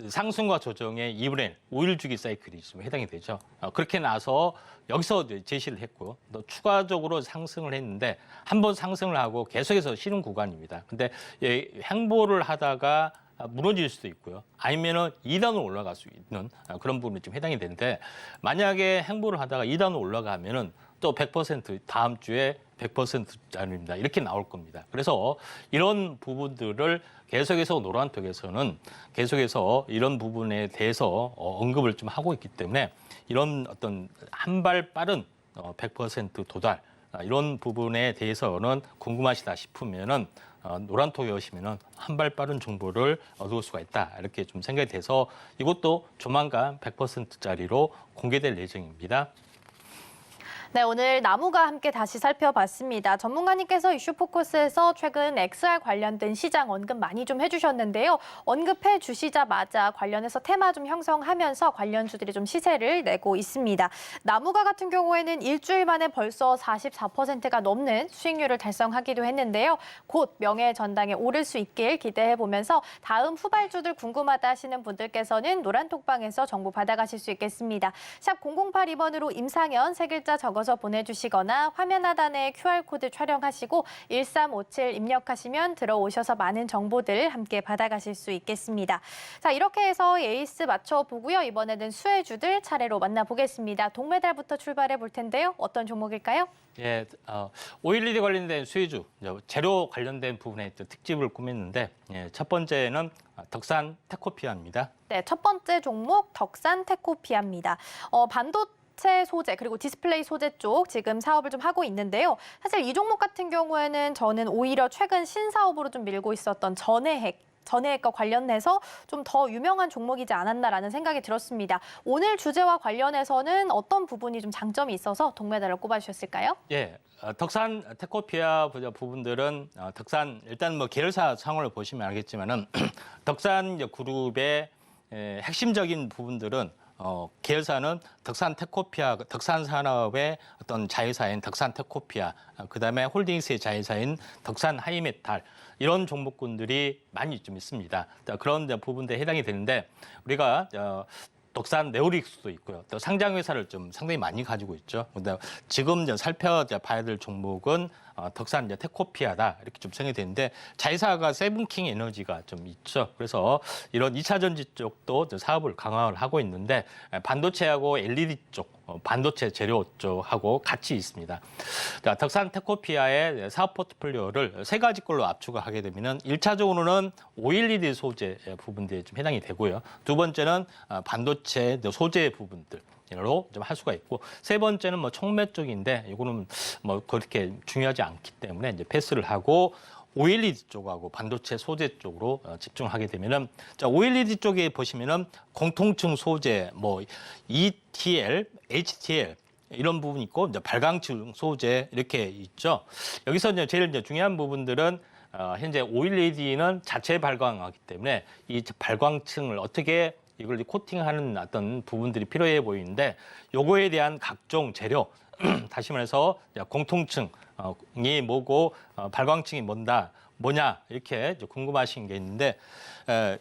상승과 조정의 2분의 1, 5일 주기 사이클이 좀 해당이 되죠. 그렇게 나서 여기서 제시를 했고 또 추가적으로 상승을 했는데 한 번 상승을 하고 계속해서 쉬는 구간입니다. 근데 횡보를 하다가 무너질 수도 있고요. 아니면은 2단으로 올라갈 수 있는 그런 부분이 좀 해당이 되는데 만약에 횡보를 하다가 2단으로 올라가면은 또 100% 다음 주에 100%짜리입니다. 이렇게 나올 겁니다. 그래서 이런 부분들을 계속해서 노란톡에서는 계속해서 이런 부분에 대해서 언급을 좀 하고 있기 때문에 이런 어떤 한 발 빠른 100% 도달 이런 부분에 대해서는 궁금하시다 싶으면은 노란톡에 오시면은 한 발 빠른 정보를 얻을 수가 있다 이렇게 좀 생각이 돼서 이것도 조만간 100%짜리로 공개될 예정입니다. 네, 오늘 나무가 함께 다시 살펴봤습니다. 전문가님께서 이슈 포커스에서 최근 XR 관련된 시장 언급 많이 좀 해주셨는데요. 언급해 주시자마자 관련해서 테마 좀 형성하면서 관련주들이 좀 시세를 내고 있습니다. 나무가 같은 경우에는 일주일 만에 벌써 44%가 넘는 수익률을 달성하기도 했는데요. 곧 명예의 전당에 오를 수 있길 기대해보면서 다음 후발주들 궁금하다 하시는 분들께서는 노란톡방에서 정보 받아가실 수 있겠습니다. 샵 0082번으로 임상현 세 글자 적어서 보내주시거나 화면 하단에 QR코드 촬영하시고 1357 입력하시면 들어오셔서 많은 정보들 함께 받아가실 수 있겠습니다. 자, 이렇게 해서 에이스 맞춰보고요. 이번에는 수혜주들 차례로 만나보겠습니다. 동메달부터 출발해 볼 텐데요. 어떤 종목일까요? 예, 오일리드 관련된 수혜주, 재료 관련된 부분에 특집을 꾸몄는데 첫 번째는 덕산 테코피아입니다. 네, 첫 번째 종목 덕산 테코피아입니다. 반도체 소재 그리고 디스플레이 소재 쪽 지금 사업을 좀 하고 있는데요. 사실 이 종목 같은 경우에는 저는 오히려 최근 신사업으로 좀 밀고 있었던 전해액과 관련해서 좀 더 유명한 종목이지 않았나라는 생각이 들었습니다. 오늘 주제와 관련해서는 어떤 부분이 좀 장점이 있어서 동메달을 꼽아주셨을까요? 예, 덕산 테코피아 부분들은 덕산 일단 계열사 상호를 보시면 알겠지만은 덕산 그룹의 핵심적인 부분들은 계열사는 덕산 테코피아, 덕산 산업의 어떤 자회사인 덕산 테코피아, 그다음에 홀딩스의 자회사인 덕산 하이메탈 이런 종목군들이 많이 좀 있습니다. 그런 부분들에 해당이 되는데 우리가 덕산 네오릭스도 있고요. 또 상장 회사를 좀 상당히 많이 가지고 있죠. 근데 지금 살펴봐야 될 종목은 덕산 테코피아다 이렇게 좀 생각이 되는데 자회사가 세븐킹 에너지가 좀 있죠. 그래서 이런 2차 전지 쪽도 사업을 강화를 하고 있는데 반도체하고 LED 쪽, 반도체 재료 쪽하고 같이 있습니다. 자, 덕산 테코피아의 사업 포트폴리오를 세 가지 걸로 압축을 하게 되면은 1차적으로는 OLED 소재 부분들이 좀 해당이 되고요. 두 번째는 반도체 소재 부분들. 로 좀 할 수가 있고 세 번째는 촉매 쪽인데 이거는 그렇게 중요하지 않기 때문에 이제 패스를 하고 OLED 쪽하고 반도체 소재 쪽으로 집중하게 되면은 자 OLED 쪽에 보시면은 공통층 소재 ETL, HTL 이런 부분이 있고 이제 발광층 소재 이렇게 있죠. 여기서 이제 제일 중요한 부분들은 현재 OLED는 자체 발광하기 때문에 이 발광층을 어떻게 이걸 코팅하는 어떤 부분들이 필요해 보이는데 요거에 대한 각종 재료 다시 말해서 공통층이 뭐고 발광층이 뭐냐 이렇게 궁금하신 게 있는데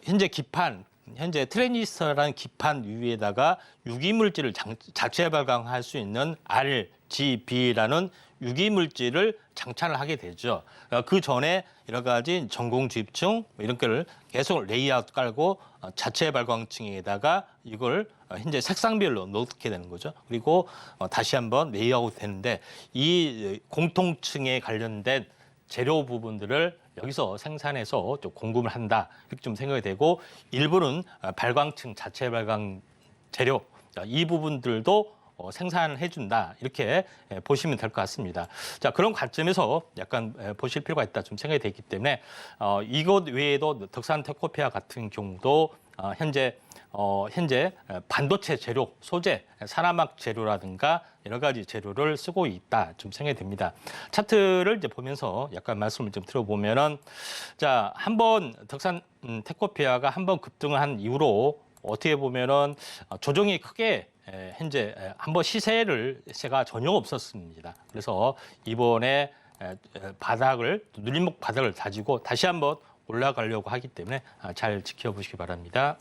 현재 트랜지스터라는 기판 위에다가 유기물질을 자체 발광할 수 있는 RGB라는 유기물질을 장착을 하게 되죠. 그 전에 여러 가지 전공 주입층 이런 거를 계속 레이아웃 깔고 자체 발광층에다가 이걸 현재 색상별로 넣게 되는 거죠. 그리고 다시 한번 레이아웃 되는데 이 공통층에 관련된 재료 부분들을 여기서 생산해서 좀 공급을 한다 이렇게 좀 생각이 되고 일부는 발광층 자체 발광 재료 이 부분들도 생산을 해준다 이렇게 보시면 될 것 같습니다. 자 그런 관점에서 약간 보실 필요가 있다 좀 생각이 되기 때문에 이것 외에도 덕산 테코피아 같은 경우도 현재 반도체 재료, 소재, 산화막 재료라든가 여러 가지 재료를 쓰고 있다 좀 생각이 됩니다. 차트를 이제 보면서 약간 말씀을 좀 들어보면은 자 한번 덕산 테코피아가 한번 급등을 한 이후로 어떻게 보면은 조정이 크게 현재 한번 시세가 전혀 없었습니다. 그래서 이번에 바닥을 눌림목 바닥을 다지고 다시 한번 올라가려고 하기 때문에 잘 지켜보시기 바랍니다.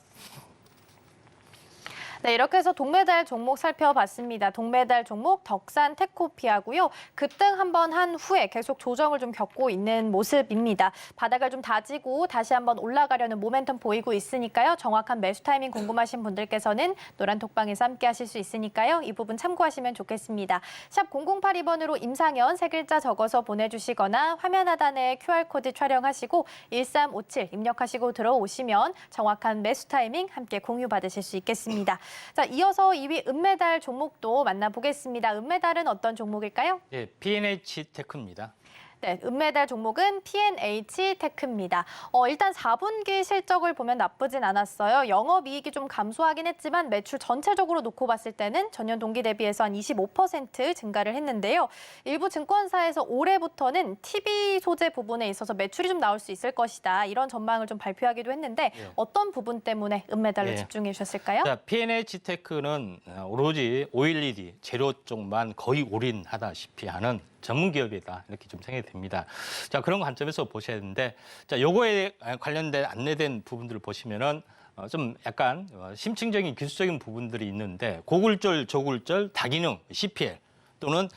네, 이렇게 해서 동메달 종목 살펴봤습니다. 동메달 종목 덕산 테코피아고요. 급등 한번 한 후에 계속 조정을 좀 겪고 있는 모습입니다. 바닥을 좀 다지고 다시 한번 올라가려는 모멘텀 보이고 있으니까요. 정확한 매수 타이밍 궁금하신 분들께서는 노란 톡방에서 함께 하실 수 있으니까요. 이 부분 참고하시면 좋겠습니다. 샵 0082번으로 임상현 세 글자 적어서 보내주시거나 화면 하단에 QR코드 촬영하시고 1357 입력하시고 들어오시면 정확한 매수 타이밍 함께 공유받으실 수 있겠습니다. 자, 이어서 2위 은메달 종목도 만나보겠습니다. 은메달은 어떤 종목일까요? 예, P&H 테크입니다. 네, 은메달 종목은 P&H 테크입니다. 일단 4분기 실적을 보면 나쁘진 않았어요. 영업이익이 좀 감소하긴 했지만 매출 전체적으로 놓고 봤을 때는 전년 동기 대비해서 한 25% 증가를 했는데요. 일부 증권사에서 올해부터는 TV 소재 부분에 있어서 매출이 좀 나올 수 있을 것이다. 이런 전망을 좀 발표하기도 했는데 어떤 부분 때문에 은메달로 집중해 주셨을까요? 자, P&H 테크는 오로지 OLED 재료 쪽만 거의 올인하다시피 하는 전문 기업이다 이렇게 좀 생각이 됩니다. 자 그런 관점에서 보셔야 되는데 자 요거에 관련된 안내된 부분들을 보시면은 좀 약간 심층적인 기술적인 부분들이 있는데 고굴절, 저굴절, 다기능, CPL 또는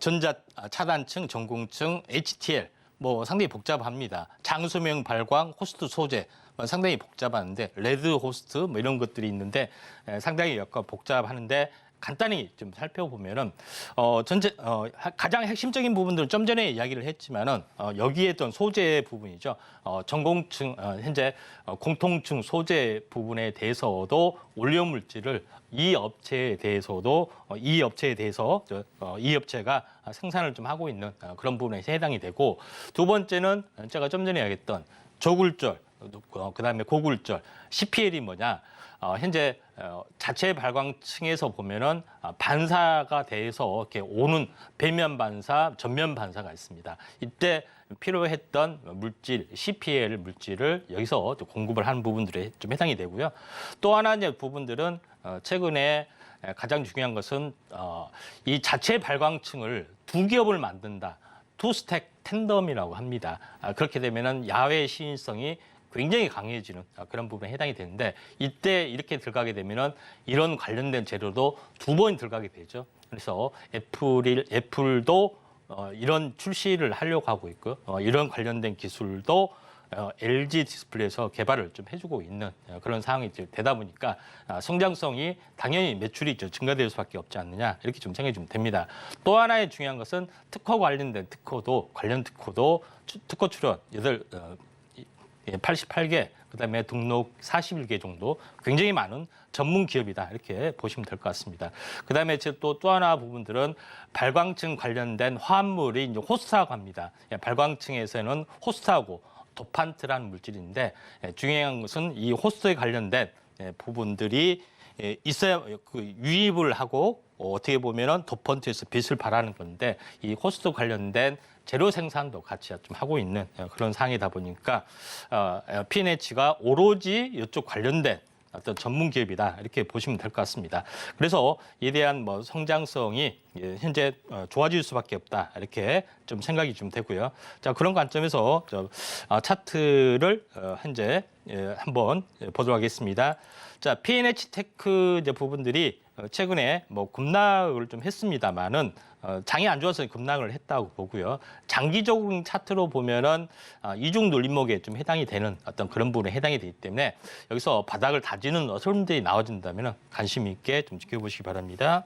전자 차단층, 전공층, HTL 뭐 상당히 복잡합니다. 장소명 발광, 호스트 소재 상당히 복잡한데 레드 호스트 뭐 이런 것들이 있는데 상당히 약간 복잡하는데. 간단히 좀 살펴보면은 가장 핵심적인 부분들은 좀 전에 이야기를 했지만은 여기에 던 소재 부분이죠. 전공층 현재 공통층 소재 부분에 대해서도 올려 물질을 이 업체에 대해서 이 업체가 생산을 좀 하고 있는 그런 부분에 해당이 되고 두 번째는 제가 좀 전에 이야기했던 저굴절 그다음에 고굴절 CPL이 뭐냐? 현재 자체 발광층에서 보면은 반사가 돼서 이렇게 오는 배면 반사, 전면 반사가 있습니다. 이때 필요했던 물질, CPL 물질을 여기서 공급을 하는 부분들에 좀 해당이 되고요. 또 하나 이제 부분들은 최근에 가장 중요한 것은 이 자체 발광층을 두 겹을 만든다. 투 스택 텐덤이라고 합니다. 그렇게 되면은 야외 시인성이 굉장히 강해지는 그런 부분에 해당이 되는데 이때 이렇게 들어가게 되면은 이런 관련된 재료도 두 번 들어가게 되죠. 그래서 애플도 이런 출시를 하려고 하고 있고 이런 관련된 기술도 LG 디스플레이에서 개발을 좀 해주고 있는 그런 상황이 되다 보니까 성장성이 당연히 매출이 증가될 수밖에 없지 않느냐 이렇게 좀 생각이 좀 됩니다. 또 하나의 중요한 것은 특허 관련된 관련 특허도 특허 출원 88개, 그다음에 등록 41개 정도 굉장히 많은 전문 기업이다 이렇게 보시면 될 것 같습니다. 그다음에 또 하나 부분들은 발광층 관련된 화합물이 이제 호스트라고 합니다. 발광층에서는 호스트하고 도판트라는 물질인데 중요한 것은 이 호스트에 관련된 부분들이 있어야 그 유입을 하고 어떻게 보면은 도펀트에서 빛을 발하는 건데 이 호스트 관련된 재료 생산도 같이 좀 하고 있는 그런 상황이다 보니까 P&H가 오로지 이쪽 관련된 어떤 전문 기업이다 이렇게 보시면 될 것 같습니다. 그래서 이에 대한 뭐 성장성이 현재 좋아질 수밖에 없다 이렇게 좀 생각이 좀 되고요. 자 그런 관점에서 차트를 현재 한번 보도록 하겠습니다. 자 P&H 테크 이제 부분들이 최근에 뭐 급락을 좀 했습니다만은 장이 안 좋아서 급락을 했다고 보고요. 장기적인 차트로 보면은 이중 눌림목에 좀 해당이 되는 어떤 그런 부분에 해당이 되기 때문에 여기서 바닥을 다지는 어선들이 나와준다면 관심 있게 좀 지켜보시기 바랍니다.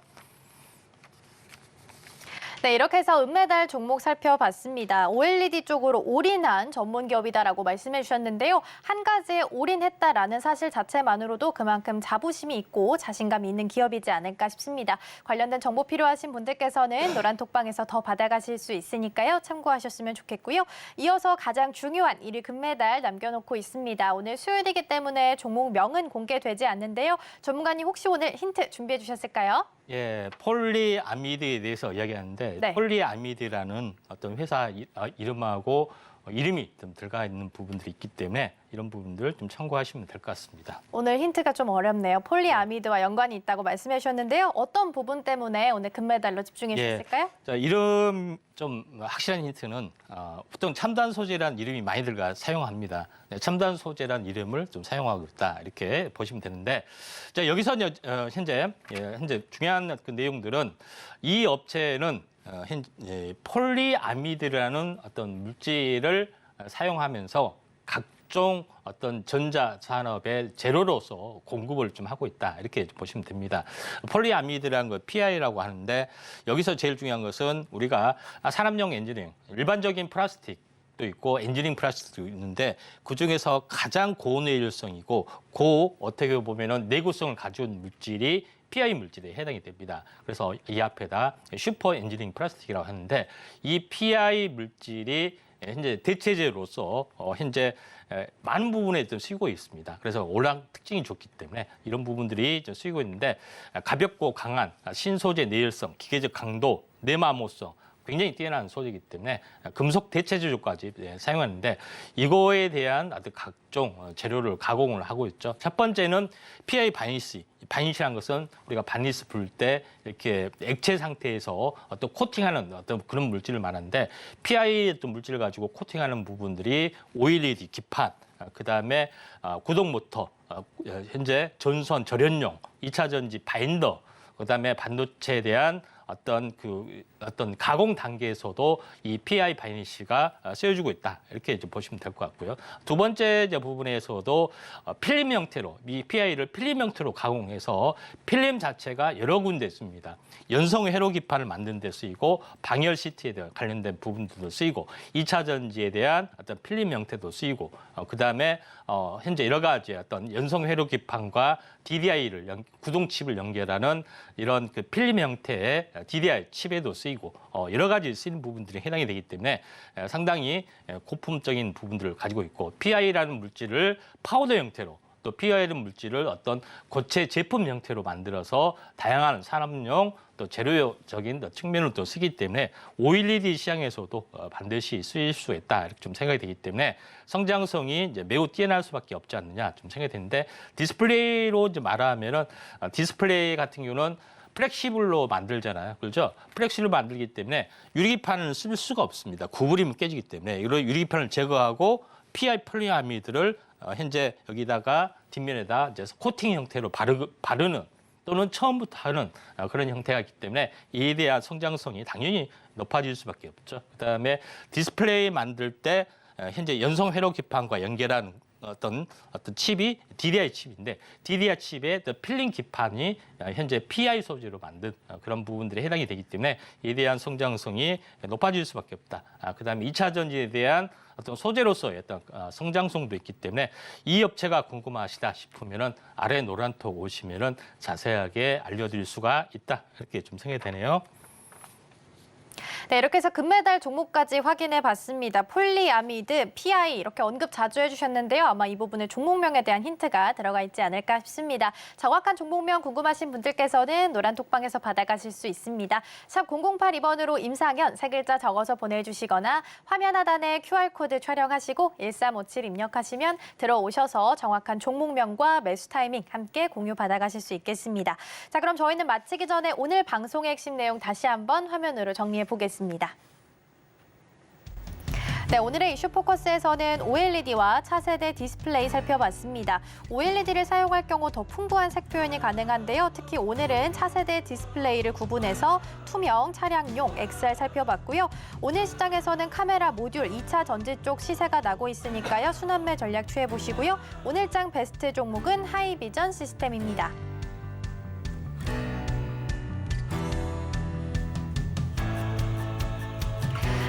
네, 이렇게 해서 은메달 종목 살펴봤습니다. OLED 쪽으로 올인한 전문 기업이다라고 말씀해 주셨는데요. 한 가지에 올인했다라는 사실 자체만으로도 그만큼 자부심이 있고 자신감이 있는 기업이지 않을까 싶습니다. 관련된 정보 필요하신 분들께서는 노란톡방에서 더 받아가실 수 있으니까요. 참고하셨으면 좋겠고요. 이어서 가장 중요한 1위 금메달 남겨놓고 있습니다. 오늘 수요일이기 때문에 종목명은 공개되지 않는데요. 전문가님 혹시 오늘 힌트 준비해 주셨을까요? 예, 폴리아미드에 대해서 이야기하는데 네. 폴리아미드라는 어떤 회사 이름하고 이름이 좀 들어가 있는 부분들이 있기 때문에 이런 부분들 좀 참고하시면 될 것 같습니다. 오늘 힌트가 좀 어렵네요. 폴리아미드와 연관이 있다고 말씀해 주셨는데요. 어떤 부분 때문에 오늘 금메달로 집중해 주셨을까요? 자, 이름 좀 확실한 힌트는 보통 첨단 소재라는 이름이 많이 사용합니다. 네, 첨단 소재라는 이름을 좀 사용하고 있다 이렇게 보시면 되는데, 자, 여기서 현재 중요한 그 내용들은 이 업체는 폴리아미드라는 어떤 물질을 사용하면서 각종 어떤 전자 산업의 재료로서 공급을 좀 하고 있다 이렇게 보시면 됩니다. 폴리아미드라는 걸 PI라고 하는데 여기서 제일 중요한 것은 우리가 산업용 엔지니어링, 일반적인 플라스틱도 있고 엔지니어링 플라스틱도 있는데 그 중에서 가장 고내율성이고 어떻게 보면은 내구성을 가져온 물질이 PI 물질에 해당이 됩니다. 그래서 이 앞에다 슈퍼 엔지니어링 플라스틱이라고 하는데 이 PI 물질이 현재 대체제로서 현재 많은 부분에 좀 쓰이고 있습니다. 그래서 올랑 특징이 좋기 때문에 이런 부분들이 좀 쓰이고 있는데 가볍고 강한 신소재 내열성, 기계적 강도, 내마모성 굉장히 뛰어난 소재이기 때문에 금속 대체재료까지 사용하는데 이거에 대한 아주 각종 재료를 가공을 하고 있죠. 첫 번째는 PI 바니시. 바니시라는 것은 우리가 바니스 불 때 이렇게 액체 상태에서 어떤 코팅하는 어떤 그런 물질을 말하는데 PI 어떤 물질을 가지고 코팅하는 부분들이 OLED 기판, 그다음에 구동 모터, 현재 전선 절연용, 2차 전지 바인더, 그다음에 반도체에 대한 어떤 가공 단계에서도 이 PI 바니시가 쓰여지고 있다 이렇게 좀 보시면 될 것 같고요. 두 번째 부분에서도 필름 형태로 이 PI를 필름 형태로 가공해서 필름 자체가 여러 군데 쓰입니다. 연성 회로 기판을 만드는 데 쓰이고 방열 시트에 대한 관련된 부분들도 쓰이고 2차 전지에 대한 어떤 필름 형태도 쓰이고 그다음에 현재 여러 가지 어떤 연성 회로 기판과 DDI를 구동 칩을 연결하는 이런 그 필름 형태의 DDI 칩에도 쓰이고 여러 가지 쓰이는 부분들이 해당이 되기 때문에 상당히 고품적인 부분들을 가지고 있고 PI라는 물질을 파우더 형태로 또 PI라는 물질을 어떤 고체 제품 형태로 만들어서 다양한 산업용 또 재료적인 측면을 또 쓰기 때문에 OLED 시장에서도 반드시 쓰일 수 있다 이렇게 좀 생각이 되기 때문에 성장성이 이제 매우 뛰어날 수밖에 없지 않느냐 좀 생각이 되는데 디스플레이로 이제 말하면은 디스플레이 같은 경우는 플렉시블로 만들잖아요. 그렇죠? 플렉시블로 만들기 때문에 유리기판을 쓸 수가 없습니다. 구부리면 깨지기 때문에 이런 유리기판을 제거하고 PI 폴리아미드를 현재 여기다가 뒷면에다 이제 코팅 형태로 바르는 또는 처음부터 하는 그런 형태가 있기 때문에 이에 대한 성장성이 당연히 높아질 수밖에 없죠. 그다음에 디스플레이 만들 때 현재 연성 회로 기판과 연결한 어떤 칩이 DDI 칩인데 DDI 칩의 필링 기판이 현재 PI 소재로 만든 그런 부분들이 해당이 되기 때문에 이에 대한 성장성이 높아질 수밖에 없다. 그다음에 2차 전지에 대한 어떤 소재로서의 어떤 성장성도 있기 때문에 이 업체가 궁금하시다 싶으면은 아래 노란톡 오시면은 자세하게 알려드릴 수가 있다. 이렇게 좀 생각이 되네요. 네, 이렇게 해서 금메달 종목까지 확인해 봤습니다. 폴리아미드, PI 이렇게 언급 자주 해주셨는데요. 아마 이 부분에 종목명에 대한 힌트가 들어가 있지 않을까 싶습니다. 정확한 종목명 궁금하신 분들께서는 노란 톡방에서 받아가실 수 있습니다. 샵 0082번으로 임상현 세 글자 적어서 보내주시거나 화면 하단에 QR코드 촬영하시고 1357 입력하시면 들어오셔서 정확한 종목명과 매수 타이밍 함께 공유 받아가실 수 있겠습니다. 자, 그럼 저희는 마치기 전에 오늘 방송의 핵심 내용 다시 한번 화면으로 정리해 보겠습니다. 네, 오늘의 이슈 포커스에서는 OLED와 차세대 디스플레이 살펴봤습니다. OLED를 사용할 경우 더 풍부한 색 표현이 가능한데요. 특히 오늘은 차세대 디스플레이를 구분해서 투명, 차량용, XR 살펴봤고요. 오늘 시장에서는 카메라 모듈 2차 전지 쪽 시세가 나고 있으니까요. 순환매 전략 취해보시고요. 오늘장 베스트 종목은 하이비전 시스템입니다.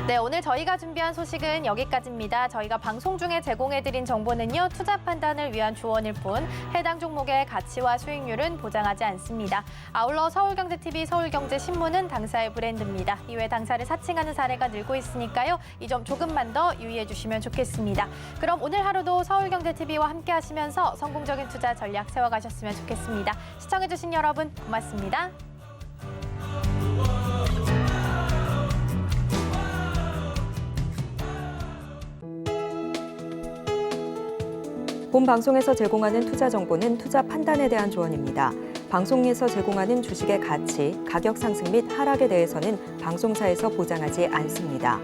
네, 오늘 저희가 준비한 소식은 여기까지입니다. 저희가 방송 중에 제공해드린 정보는요, 투자 판단을 위한 조언일 뿐 해당 종목의 가치와 수익률은 보장하지 않습니다. 아울러 서울경제TV, 서울경제신문은 당사의 브랜드입니다. 이외 당사를 사칭하는 사례가 늘고 있으니까요. 이 점 조금만 더 유의해 주시면 좋겠습니다. 그럼 오늘 하루도 서울경제TV와 함께 하시면서 성공적인 투자 전략 세워가셨으면 좋겠습니다. 시청해주신 여러분 고맙습니다. 본 방송에서 제공하는 투자 정보는 투자 판단에 대한 조언입니다. 방송에서 제공하는 주식의 가치, 가격 상승 및 하락에 대해서는 방송사에서 보장하지 않습니다.